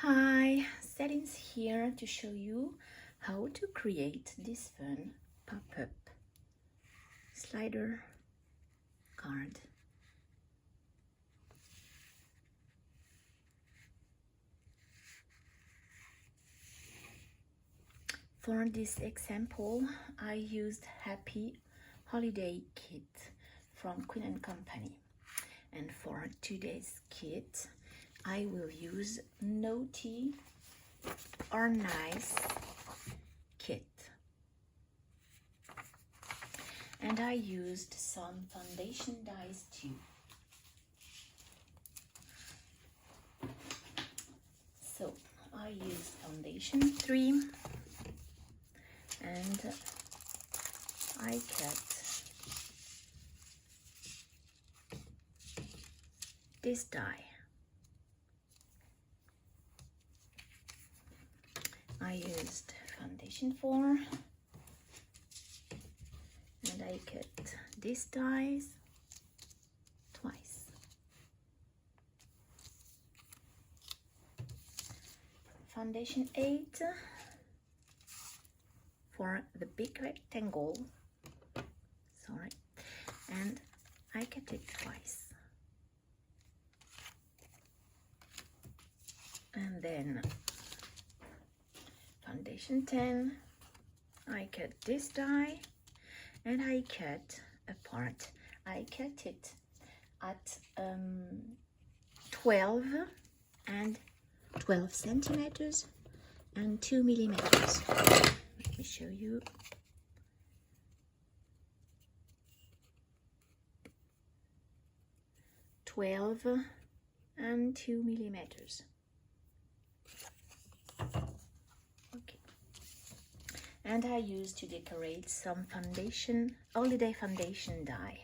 Hi, Settings here to show you how to create this fun pop-up slider card. For this example, I used Happy Holiday Kit from Twine Company. And for today's kit, I will use Naughty or Nice kit. And I used some foundation dyes too. So I used foundation 3 and I cut this dye. I used foundation 4 and I cut these dyes twice. Foundation 8 for the big rectangle, and I cut it twice. And then foundation 10, I cut this die and I cut a part. I cut it at 12 centimeters and 2 millimeters. Let me show you. Twelve and 2 millimeters. Okay. And I used to decorate some foundation, holiday foundation dye.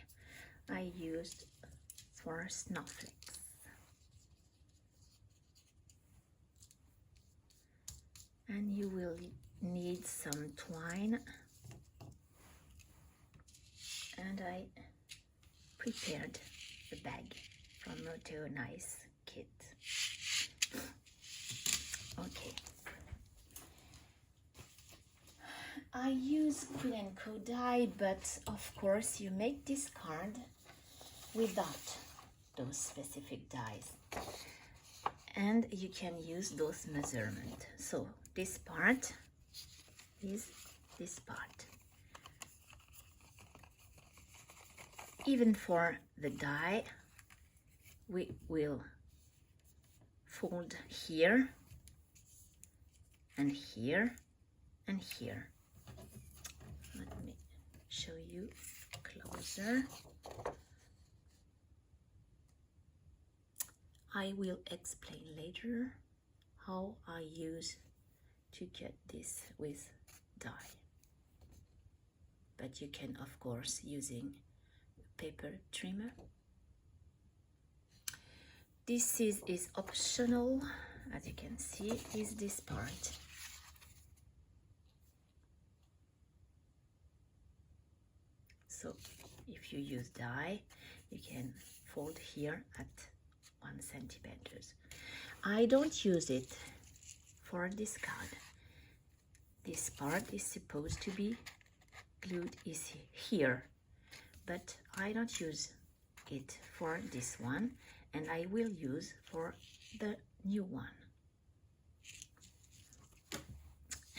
I used for snowflakes. And you will need some twine. And I prepared the bag from Naughty Nice kit. Okay. I use Twine Co dye, but of course you make this card without those specific dyes. And you can use those measurements. So this part is this part. Even for the dye, we will fold here and here and here. Let me show you closer. I will explain later how I use to cut this with dye. But you can, of course, using paper trimmer. This is optional, as you can see, is this part. So if you use dye, you can fold here at 1 centimeters. I don't use it for this card. This part is supposed to be glued is here, but I don't use it for this one, and I will use for the new one.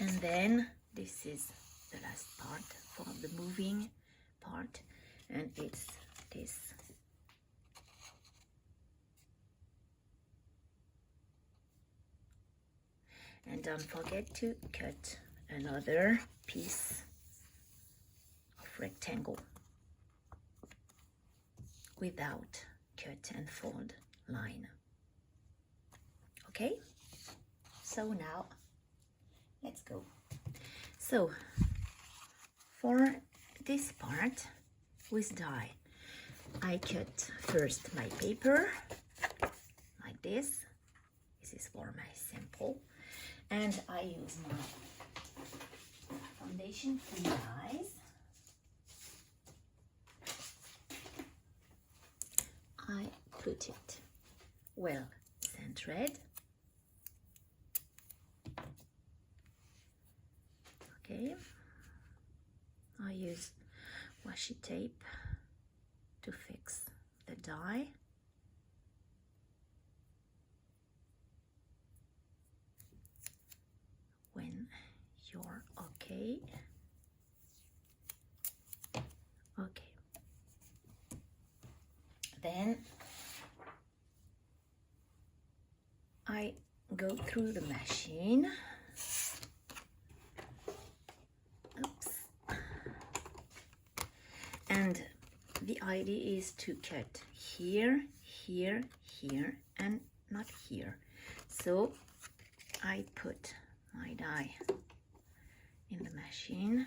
And then this is the last part for the moving part, and it's this. And don't forget to cut another piece of rectangle without cut and fold line. Okay, so now let's go. So for this part with dye, I cut first my paper like this. This is for my sample, and I use my foundation 3 dyes. I put it well centered Okay, I use washi tape to fix the die. When you're okay. Okay. Then I go through the machine. Oops. And the idea is to cut here, here, here, and not here. So I put my die in the machine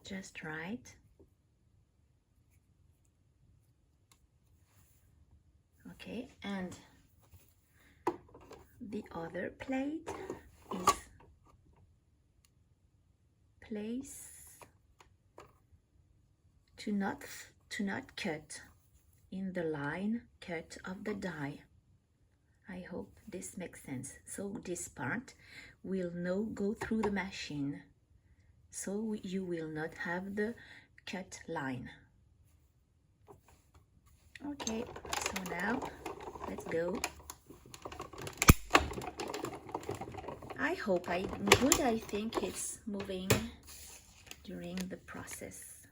just right. Okay, and the other plate is placed to not cut in the line cut of the die. I hope this makes sense. So this part will not go through the machine, so you will not have the cut line. Okay, so now let's go. I hope I'm good. I think it's moving during the process.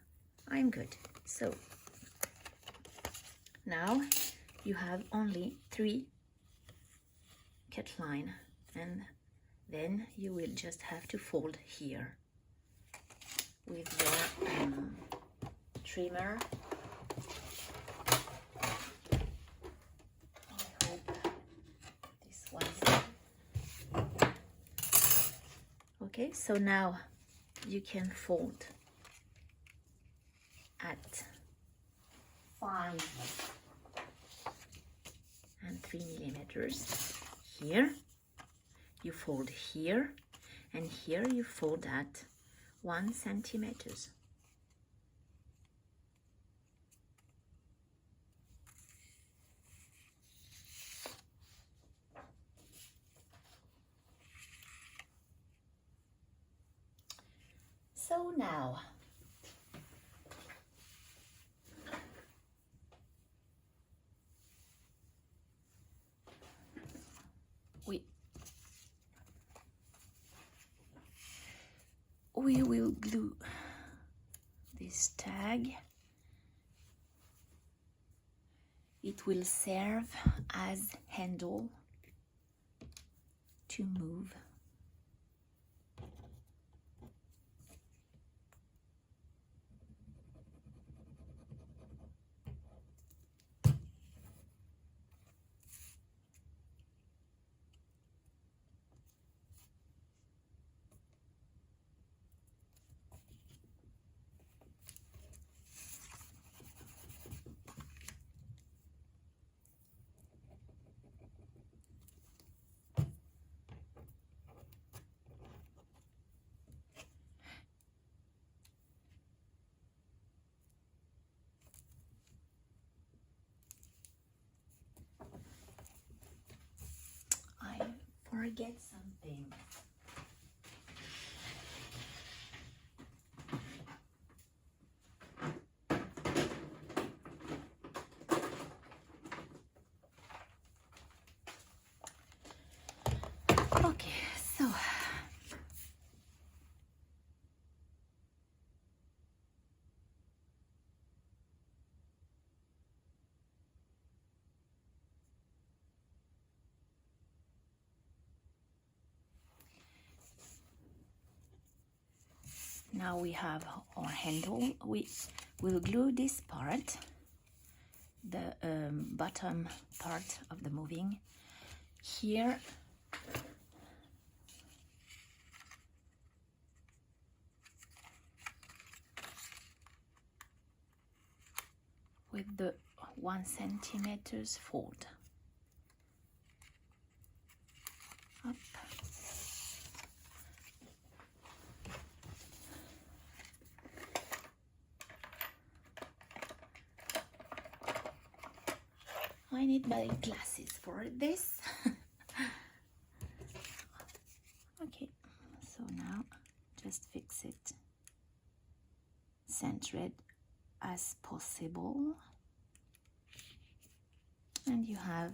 I'm good. So now you have only 3 cut line, and then you will just have to fold here with your trimmer. I hope this one's okay. So now you can fold at 5 and 3 millimeters. Here you fold here, and here you fold at 1 centimeters. So now we will glue this tag. It will serve as handle to move. I forget something. Okay, so now we have our handle. We will glue this part, the bottom part of the moving, here. With the 1 centimeters fold. Up. I need my glasses for this. Okay, so now just fix centered as possible. And you have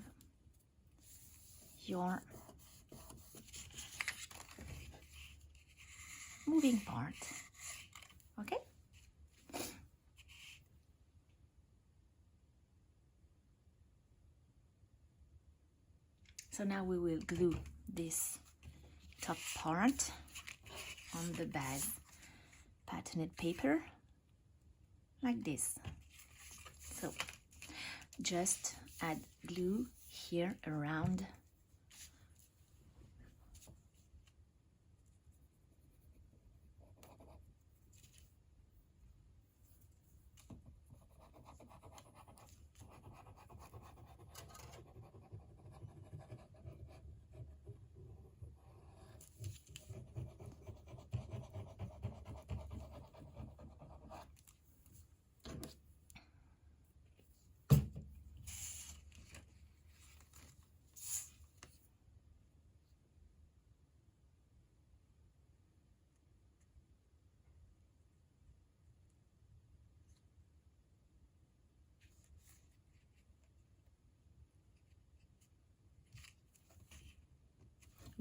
your moving part. Okay? So now we will glue this top part on the base patterned paper like this. So just add glue here around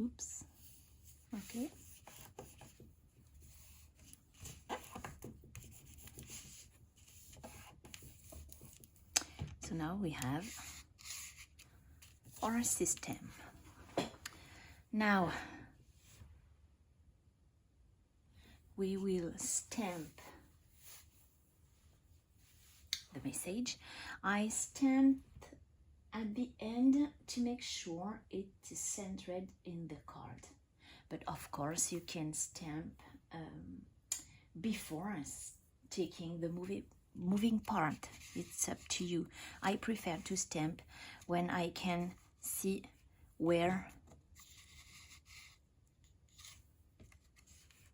oops, okay. So now we have our system. Now we will stamp the message. I stamped at the end to make sure it is centered in the card, but of course you can stamp before taking the moving part. It's up to you. I prefer to stamp when I can see where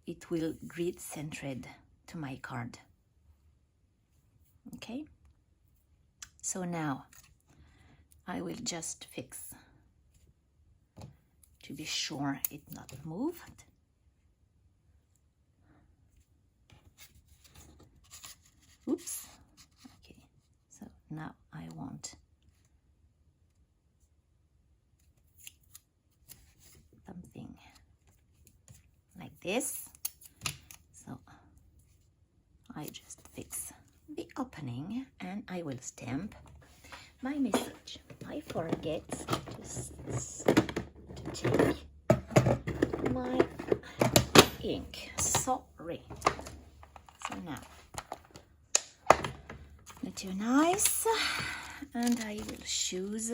it will grid centered to my card. Okay, so now I will just fix to be sure it not moved. Oops. Okay, so now I want something like this. So I just fix the opening and I will stamp my message. I forget to take my ink. Sorry. So now let you nice, and I will choose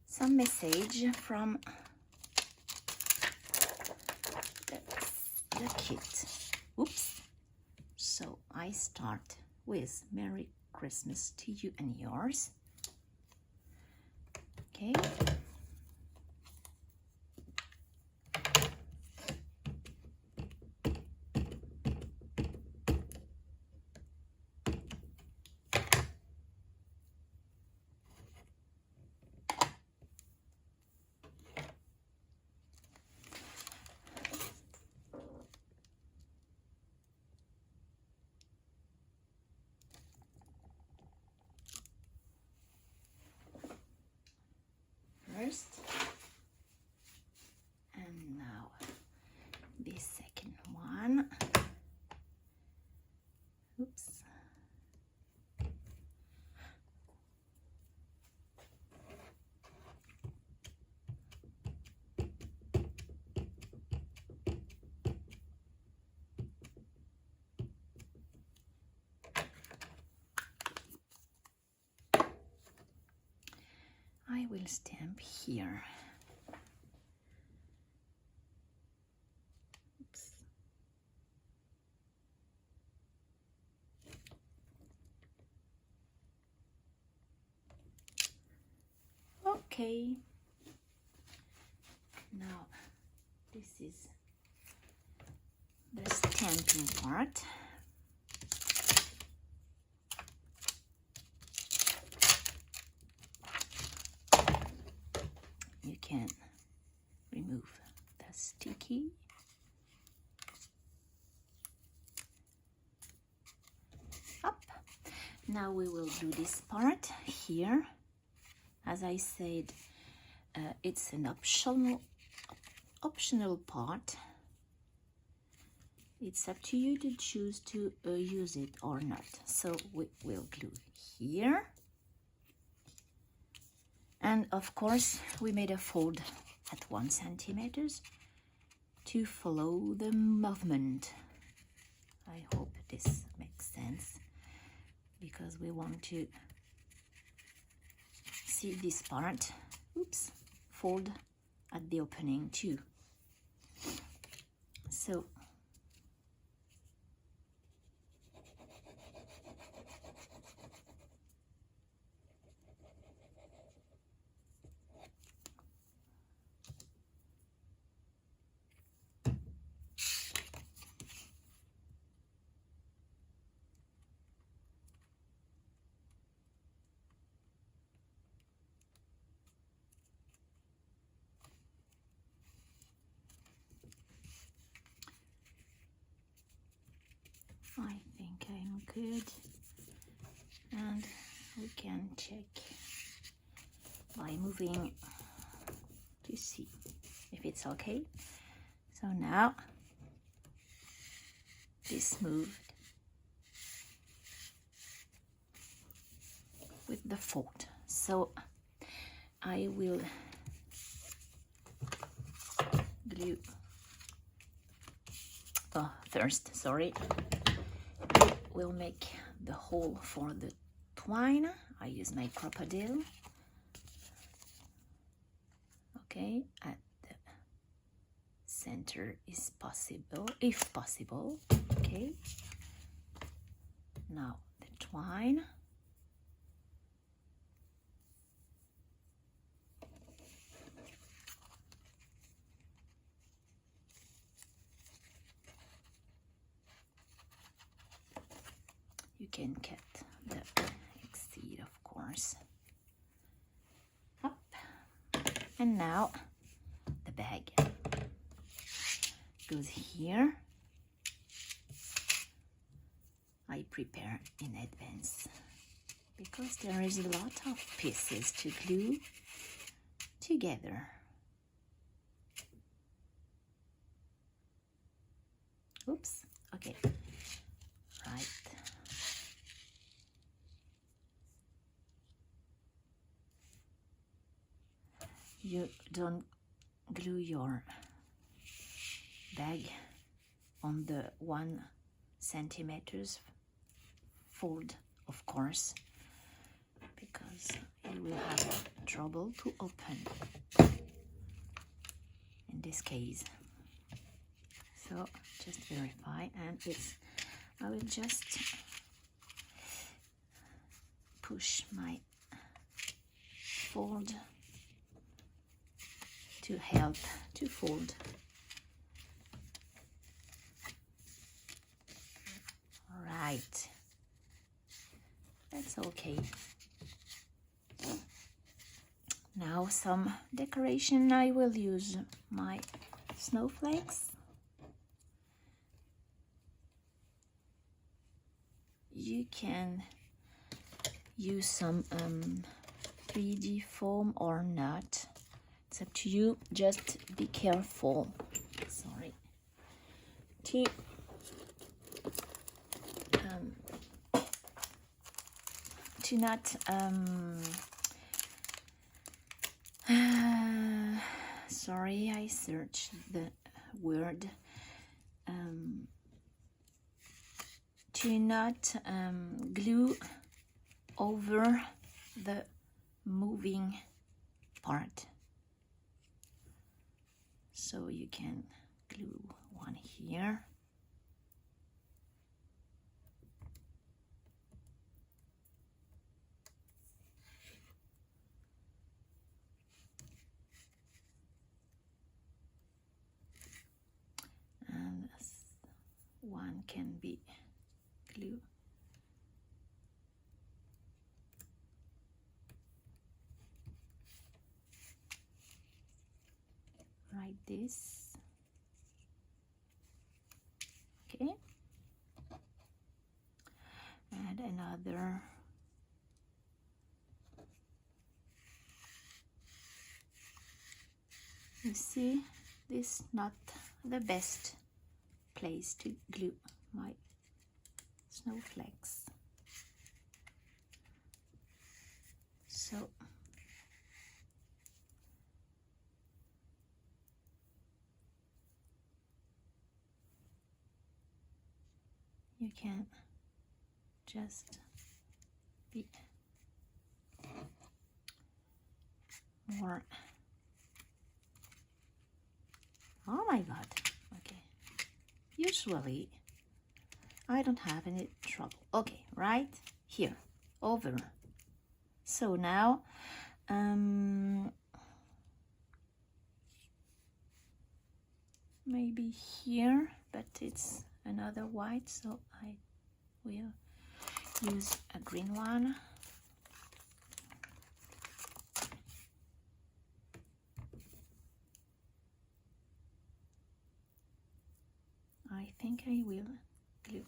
some message from the kit. Oops. So I start with Merry Christmas to you and yours. Okay. First, and now the second one. Oops. I will stamp here. Oops. Okay. Now this is the stamping part. You can remove the sticky Now we will do this part here. As I said, it's an optional part. It's up to you to choose to use it or not. So we will glue here. And of course, we made a fold at 1 centimeter to follow the movement. I hope this makes sense, because we want to see this part, oops, fold at the opening too. So I think I'm good, and we can check by moving to see if it's okay. So now this moved with the fold. So I will glue, first, sorry, we'll make the hole for the twine. I use my crocodile. Okay, at the center is possible, if possible. Okay, now the twine. You can cut the exceed, of course. Up. And now the bag goes here. I prepare in advance because there is a lot of pieces to glue together. Oops, okay, right. You don't glue your bag on the 1 centimeter fold, of course, because you will have trouble to open in this case. So just verify, and I will just push my fold to help to fold. All right, that's okay. Now some decoration. I will use my snowflakes. You can use some 3D foam or not. It's up to you. Just be careful. Sorry. To not sorry, I searched the word. To not glue over the moving part. So you can glue one here. And one can be glue like this. Okay, and another You see, this is not the best place to glue my snowflakes. So you can just be more. Oh my god. Okay, usually I don't have any trouble. Okay, right here, over. So now maybe here, but it's another white, so I will use a green one. I think I will glue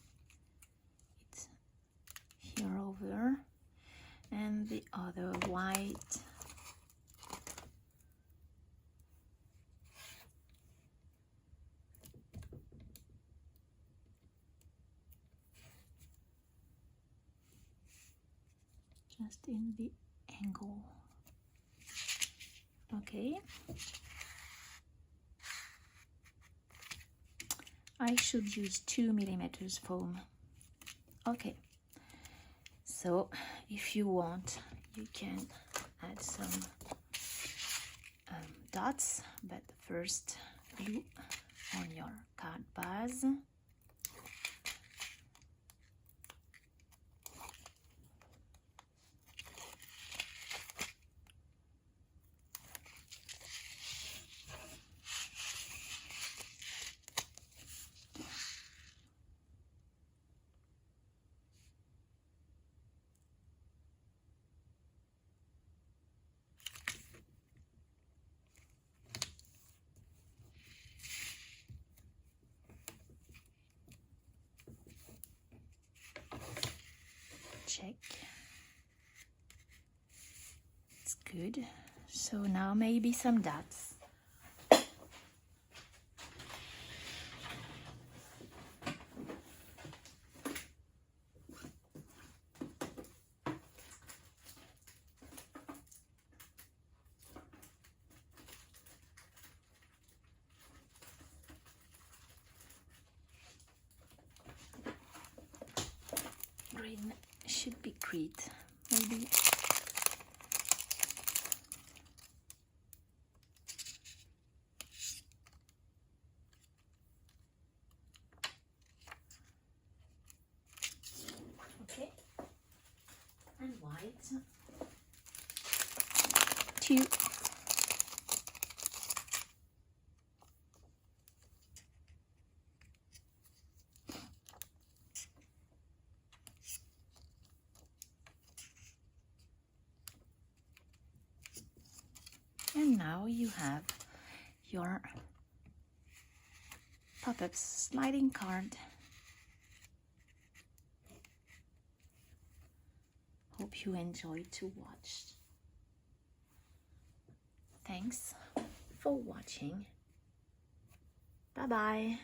it here over, and the other white just in the angle. Okay, I should use 2 millimeters foam. Okay, so if you want, you can add some dots, but first glue on your card base. Check. It's good. So now maybe some dots. Green should be great, maybe. Okay, and white. 2. And now you have your pop-up sliding card. Hope you enjoyed to watch. Thanks for watching. Bye bye.